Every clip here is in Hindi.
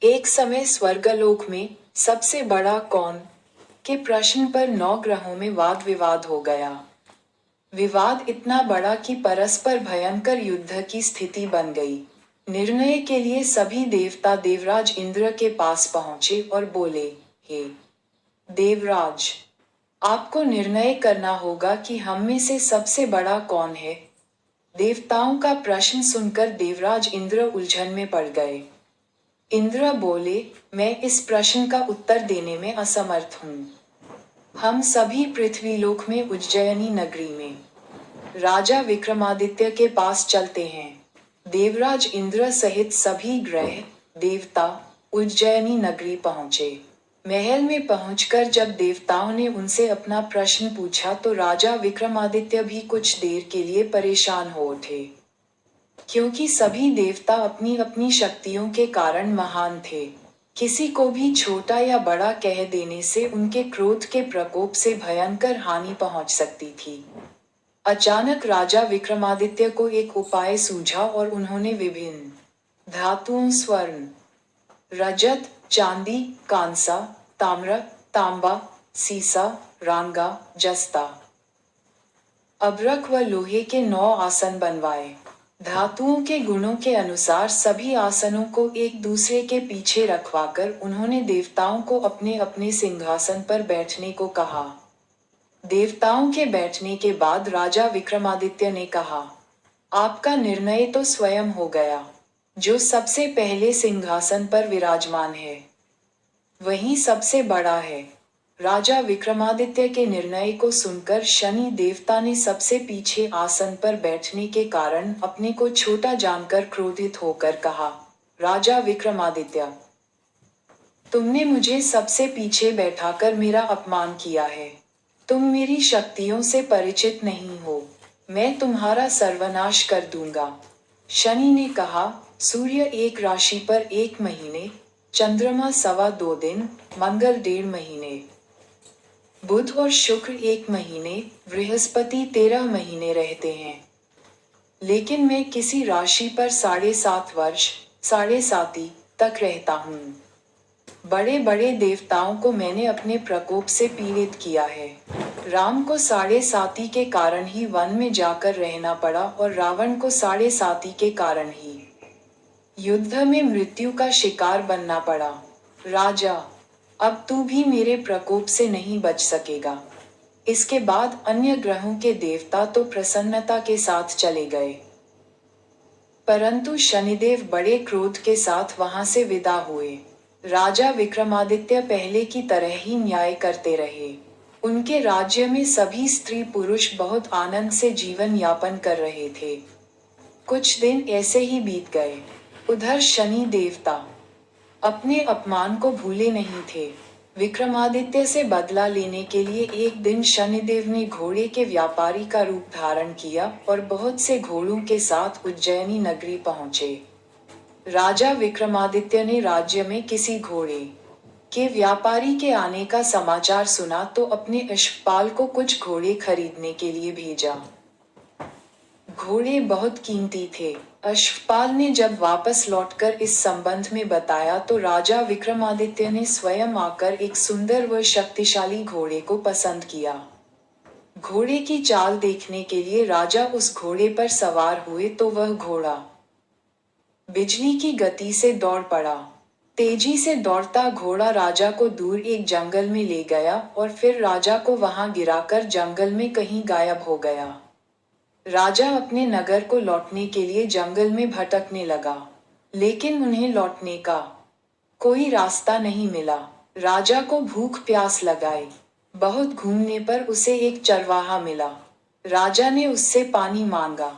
एक समय स्वर्गलोक में सबसे बड़ा कौन के प्रश्न पर 9 ग्रहों में वाद विवाद हो गया। विवाद इतना बड़ा कि परस्पर भयंकर युद्ध की स्थिति बन गई। निर्णय के लिए सभी देवता देवराज इंद्र के पास पहुंचे और बोले, हे देवराज, आपको निर्णय करना होगा कि हम में से सबसे बड़ा कौन है। देवताओं का प्रश्न सुनकर देवराज इंद्र उलझन में पड़ गए। इंद्र बोले, मैं इस प्रश्न का उत्तर देने में असमर्थ हूँ। हम सभी पृथ्वीलोक में उज्जयिनी नगरी में राजा विक्रमादित्य के पास चलते हैं। देवराज इंद्र सहित सभी ग्रह देवता उज्जयिनी नगरी पहुंचे। महल में पहुंचकर जब देवताओं ने उनसे अपना प्रश्न पूछा तो राजा विक्रमादित्य भी कुछ देर के लिए परेशान हो उठे, क्योंकि सभी देवता अपनी अपनी शक्तियों के कारण महान थे। किसी को भी छोटा या बड़ा कह देने से उनके क्रोध के प्रकोप से भयंकर हानि पहुंच सकती थी। अचानक राजा विक्रमादित्य को एक उपाय सूझा और उन्होंने विभिन्न धातुओं स्वर्ण, रजत, चांदी, कांसा, ताम्र, तांबा, सीसा, रांगा, जस्ता, अभ्रक व लोहे के 9 आसन बनवाए। धातुओं के गुणों के अनुसार सभी आसनों को एक दूसरे के पीछे रखवाकर उन्होंने देवताओं को अपने अपने सिंहासन पर बैठने को कहा। देवताओं के बैठने के बाद राजा विक्रमादित्य ने कहा, आपका निर्णय तो स्वयं हो गया। जो सबसे पहले सिंहासन पर विराजमान है वही सबसे बड़ा है। राजा विक्रमादित्य के निर्णय को सुनकर शनि देवता ने सबसे पीछे आसन पर बैठने के कारण अपने को छोटा जानकर क्रोधित होकर कहा, राजा विक्रमादित्य, तुमने मुझे सबसे पीछे बैठाकर मेरा अपमान किया है। तुम मेरी शक्तियों से परिचित नहीं हो। मैं तुम्हारा सर्वनाश कर दूंगा। शनि ने कहा, सूर्य एक राशि पर 1 महीने, चंद्रमा 2.25 दिन, मंगल 1.5 महीने, बुध और शुक्र 1 महीने, बृहस्पति 13 महीने रहते हैं। लेकिन मैं किसी राशि पर 7.5 वर्ष 7.5 तक रहता हूँ। बड़े बड़े देवताओं को मैंने अपने प्रकोप से पीड़ित किया है। राम को 7.5 के कारण ही वन में जाकर रहना पड़ा और रावण को 7.5 के कारण ही युद्ध में मृत्यु का शिकार बनना पड़ा। राजा, अब तू भी मेरे प्रकोप से नहीं बच सकेगा। इसके बाद अन्य ग्रहों के देवता तो प्रसन्नता के साथ चले गए, परंतु शनिदेव बड़े क्रोध के साथ वहां से विदा हुए। राजा विक्रमादित्य पहले की तरह ही न्याय करते रहे। उनके राज्य में सभी स्त्री पुरुष बहुत आनंद से जीवन यापन कर रहे थे। कुछ दिन ऐसे ही बीत गए। उधर शनि देवता अपने अपमान को भूले नहीं थे। विक्रमादित्य से बदला लेने के लिए एक दिन शनिदेव ने घोड़े के व्यापारी का रूप धारण किया और बहुत से घोड़ों के साथ उज्जयिनी नगरी पहुंचे। राजा विक्रमादित्य ने राज्य में किसी घोड़े के व्यापारी के आने का समाचार सुना तो अपने अश्वपाल को कुछ घोड़े खरीदने के लिए भेजा। घोड़े बहुत कीमती थे। अश्वपाल ने जब वापस लौटकर इस संबंध में बताया तो राजा विक्रमादित्य ने स्वयं आकर एक सुंदर व शक्तिशाली घोड़े को पसंद किया। घोड़े की चाल देखने के लिए राजा उस घोड़े पर सवार हुए तो वह घोड़ा बिजली की गति से दौड़ पड़ा। तेजी से दौड़ता घोड़ा राजा को दूर एक जंगल में ले गया और फिर राजा को वहां गिराकर जंगल में कहीं गायब हो गया। राजा अपने नगर को लौटने के लिए जंगल में भटकने लगा, लेकिन उन्हें लौटने का कोई रास्ता नहीं मिला। राजा को भूख प्यास लगाई। बहुत घूमने पर उसे एक चरवाहा मिला। राजा ने उससे पानी मांगा।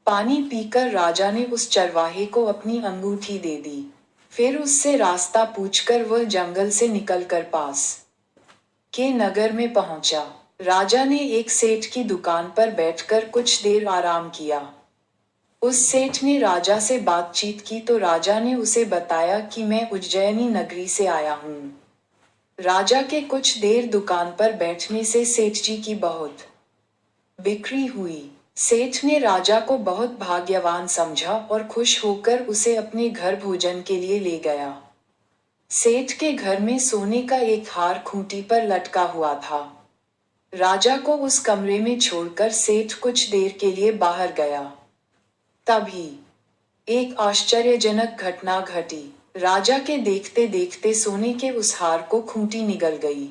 पानी पीकर राजा ने उस चरवाहे को अपनी अंगूठी दे दी। फिर उससे रास्ता पूछकर वह जंगल से निकलकर पास के नगर में पहुंचा। राजा ने एक सेठ की दुकान पर बैठकर कुछ देर आराम किया। उस सेठ ने राजा से बातचीत की तो राजा ने उसे बताया कि मैं उज्जयिनी नगरी से आया हूँ। राजा के कुछ देर दुकान पर बैठने से सेठ जी की बहुत बिक्री हुई। सेठ ने राजा को बहुत भाग्यवान समझा और खुश होकर उसे अपने घर भोजन के लिए ले गया। सेठ के घर में सोने का एक हार खूंटी पर लटका हुआ था। राजा को उस कमरे में छोड़कर सेठ कुछ देर के लिए बाहर गया। तभी एक आश्चर्यजनक घटना घटी। राजा के देखते देखते सोने के उस हार को खूंटी निगल गई।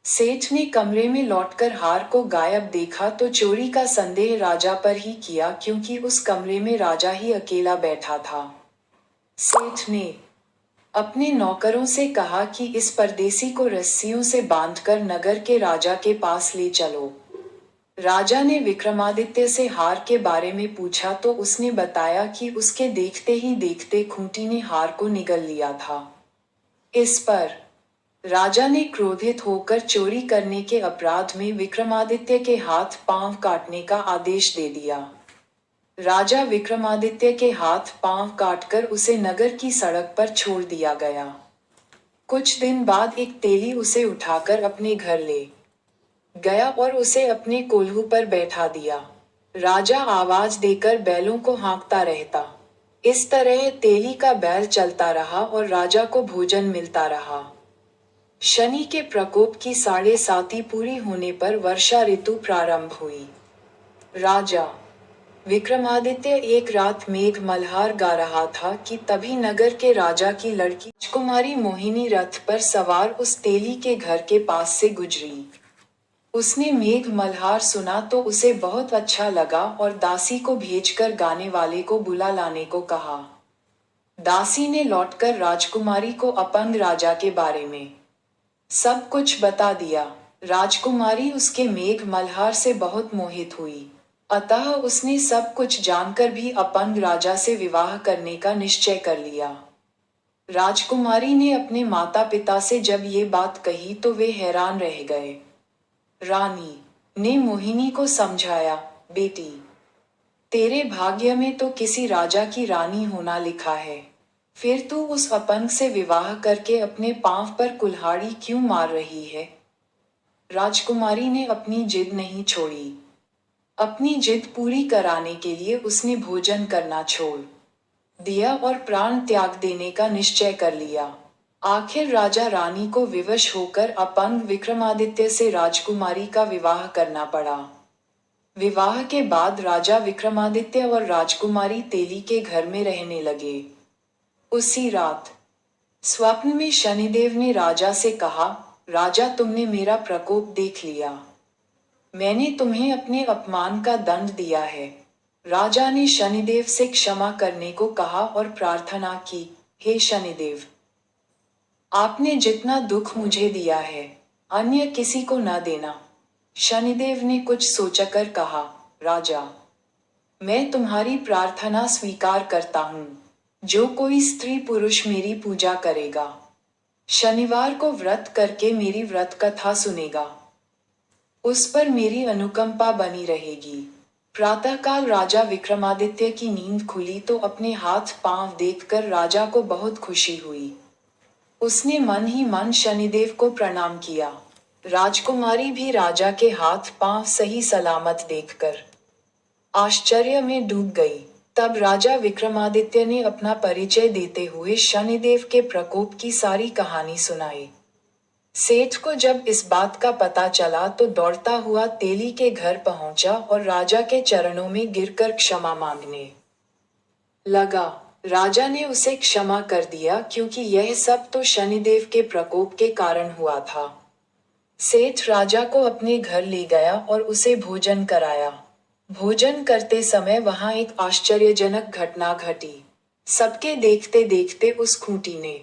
सेठ ने कमरे में लौटकर हार को गायब देखा तो चोरी का संदेह राजा पर ही किया, क्योंकि उस कमरे में राजा ही अकेला बैठा था। सेठ ने अपने नौकरों से कहा कि इस परदेसी को रस्सियों से बांधकर नगर के राजा के पास ले चलो। राजा ने विक्रमादित्य से हार के बारे में पूछा तो उसने बताया कि उसके देखते ही देखते खूंटी ने हार को निगल लिया था। इस पर राजा ने क्रोधित होकर चोरी करने के अपराध में विक्रमादित्य के हाथ पांव काटने का आदेश दे दिया। राजा विक्रमादित्य के हाथ पांव काटकर उसे नगर की सड़क पर छोड़ दिया गया। कुछ दिन बाद एक तेली उसे उठाकर अपने घर ले गया और उसे अपने कोल्हू पर बैठा दिया। राजा आवाज देकर बैलों को हाँकता रहता। इस तरह तेली का बैल चलता रहा और राजा को भोजन मिलता रहा। शनि के प्रकोप की 7.5 पूरी होने पर वर्षा ऋतु प्रारंभ हुई। राजा विक्रमादित्य एक रात मेघ मल्हार गा रहा था कि तभी नगर के राजा की लड़की राजकुमारी मोहिनी रथ पर सवार उस तेली के घर के पास से गुजरी। उसने मेघ मल्हार सुना तो उसे बहुत अच्छा लगा और दासी को भेजकर गाने वाले को बुला लाने को कहा। दासी ने लौटकर राजकुमारी को अपंग राजा के बारे में सब कुछ बता दिया। राजकुमारी उसके मेघ मल्हार से बहुत मोहित हुई, अतः उसने सब कुछ जानकर भी अपंग राजा से विवाह करने का निश्चय कर लिया। राजकुमारी ने अपने माता पिता से जब ये बात कही तो वे हैरान रह गए। रानी ने मोहिनी को समझाया, बेटी, तेरे भाग्य में तो किसी राजा की रानी होना लिखा है, फिर तू उस अपंग से विवाह करके अपने पांव पर कुल्हाड़ी क्यों मार रही है? राजकुमारी ने अपनी जिद नहीं छोड़ी। अपनी जिद पूरी कराने के लिए उसने भोजन करना छोड़ दिया और प्राण त्याग देने का निश्चय कर लिया। आखिर राजा रानी को विवश होकर अपंग विक्रमादित्य से राजकुमारी का विवाह करना पड़ा। विवाह के बाद राजा विक्रमादित्य और राजकुमारी तेली के घर में रहने लगे। उसी रात स्वप्न में शनिदेव ने राजा से कहा, राजा, तुमने मेरा प्रकोप देख लिया। मैंने तुम्हें अपने अपमान का दंड दिया है। राजा ने शनिदेव से क्षमा करने को कहा और प्रार्थना की, हे शनिदेव, आपने जितना दुख मुझे दिया है, अन्य किसी को न देना। शनिदेव ने कुछ सोचकर कहा, राजा, मैं तुम्हारी प्रार्थना स्वीकार करता हूँ। जो कोई स्त्री पुरुष मेरी पूजा करेगा, शनिवार को व्रत करके मेरी व्रत कथा सुनेगा, उस पर मेरी अनुकंपा बनी रहेगी। प्रातःकाल राजा विक्रमादित्य की नींद खुली तो अपने हाथ पांव देखकर राजा को बहुत खुशी हुई। उसने मन ही मन शनिदेव को प्रणाम किया। राजकुमारी भी राजा के हाथ पांव सही सलामत देखकर आश्चर्य में डूब गई। तब राजा विक्रमादित्य ने अपना परिचय देते हुए शनिदेव के प्रकोप की सारी कहानी सुनाई। सेठ को जब इस बात का पता चला तो दौड़ता हुआ तेली के घर पहुंचा और राजा के चरणों में गिरकर क्षमा मांगने लगा। राजा ने उसे क्षमा कर दिया, क्योंकि यह सब तो शनिदेव के प्रकोप के कारण हुआ था। सेठ राजा को अपने घर ले गया और उसे भोजन कराया। भोजन करते समय वहां एक आश्चर्यजनक घटना घटी। सबके देखते देखते उस खूंटी ने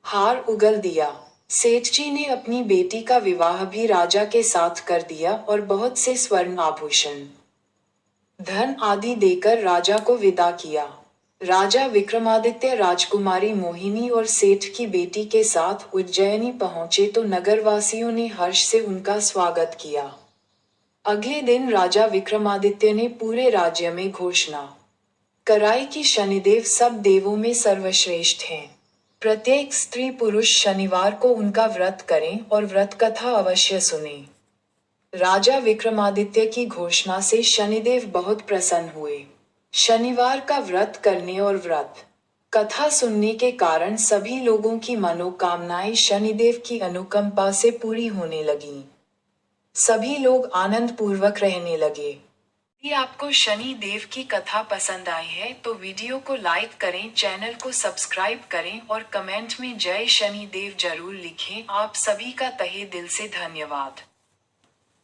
हार उगल दिया। सेठ जी ने अपनी बेटी का विवाह भी राजा के साथ कर दिया और बहुत से स्वर्ण आभूषण, धन आदि देकर राजा को विदा किया। राजा विक्रमादित्य राजकुमारी मोहिनी और सेठ की बेटी के साथ उज्जैनी पहुंचे तो नगरवासियों ने हर्ष से उनका स्वागत किया। अगले दिन राजा विक्रमादित्य ने पूरे राज्य में घोषणा कराई कि शनिदेव सब देवों में सर्वश्रेष्ठ हैं। प्रत्येक स्त्री पुरुष शनिवार को उनका व्रत करें और व्रत कथा अवश्य सुनें। राजा विक्रमादित्य की घोषणा से शनिदेव बहुत प्रसन्न हुए। शनिवार का व्रत करने और व्रत कथा सुनने के कारण सभी लोगों की मनोकामनाएं शनिदेव की अनुकंपा से पूरी होने लगीं। सभी लोग आनंद पूर्वक रहने लगे। यदि आपको शनि देव की कथा पसंद आई है तो वीडियो को लाइक करें, चैनल को सब्सक्राइब करें और कमेंट में जय शनि देव जरूर लिखें। आप सभी का तहे दिल से धन्यवाद।